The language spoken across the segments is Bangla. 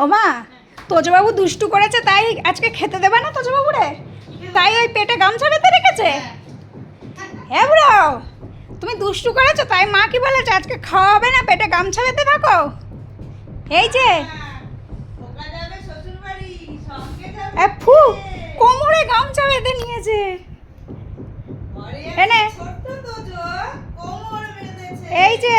ও মা, তোজবাবু দুষ্টু করেছে তাই আজকে খেতে দেবে না তোজবাবু রে, তাই ওই পেটে গামছা বেঁধে রেখেছে। হ্যাঁ বুড়ো, তুমি দুষ্টু করেছো তাই মা কি বলেছে আজকে খাওয়া হবে না, পেটে গামছা বেঁধে থাকো। এই যে ফু, কোমরে গামছা বেঁধে নিয়েছে। এনে এই যে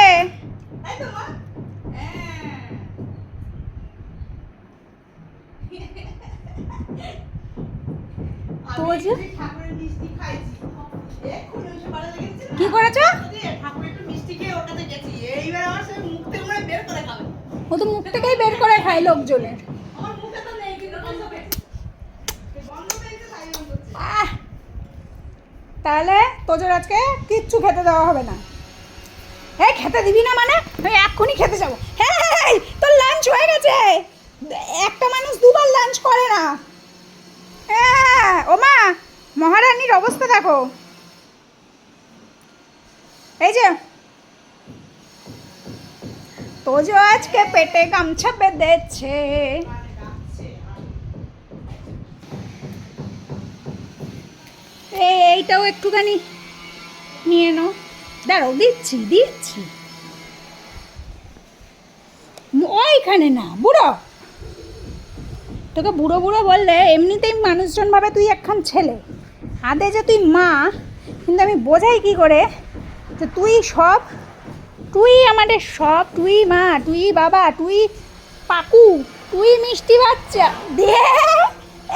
কি করেছো? ও তো মুখ থেকেই বের করে খায় লোকজনের। তাহলে তোজোর আজকে কিচ্ছু খেতে দেওয়া হবে না। হ্যাঁ খেতে দিবি না মানে আমি এক্ষুনি খেতে যাবো। হ্যাঁ তোর লাঞ্চ হয়ে গেছে, একটা মানুষ দুবার লাঞ্চ করে না। হ্যাঁ ও মা, মহারানীর অবস্থা দেখো। এই যে তোজো আজকে পেটে গামছা বেঁধেছে। এইটাও একটুখানি নিয়ে নাও, দাঁড়াও দিচ্ছি দিচ্ছি। ওইখানে না বুড়ো, তোকে বুড়ো বুড়ো বললে এমনিতেই মানুষজন ভাবে তুই একখান ছেলে, আদে যে তুই মা। কিন্তু আমি বোঝাই কি করে যে তুই সব, তুই আমাদের সব, তুই মা, তুই বাবা, তুই পাকু, তুই মিষ্টি বাচ্চা দিয়ে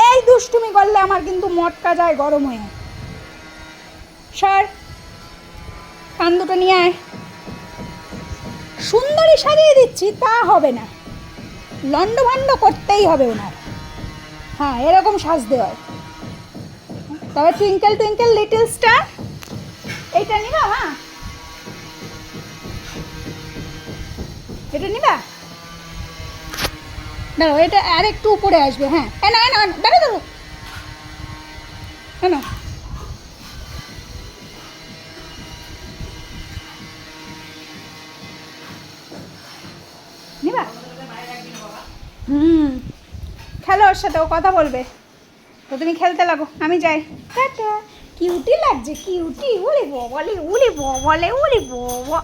এই দুষ্টুমি করলে আমার কিন্তু মটকা যায় গরম হয়ে। সর, কান দুটো নিয়ে আয়। সুন্দরী সাজিয়ে দিচ্ছি তা হবে না, লন্ডভন্ড করতেই হবে ওনার। হ্যাঁ এরকম সাজতে হয়। তবে টুইঙ্কেল টুইঙ্কেল লিটল স্টার এইটা নিবা? হ্যাঁ এটা নিবা? দাঁড়ো, এটা আর একটু উপরে আসবে। হ্যাঁ না না, দাঁড়ো দাঁড়ো, না নিবা? খেলো ওর সাথে, ও কথা বলবে তো তুমি খেলতে লাগো, আমি যাই। টাটা। কিউটি লাগছে, কিউটি। উলি বলে, উলি বলে, উলি বাবা।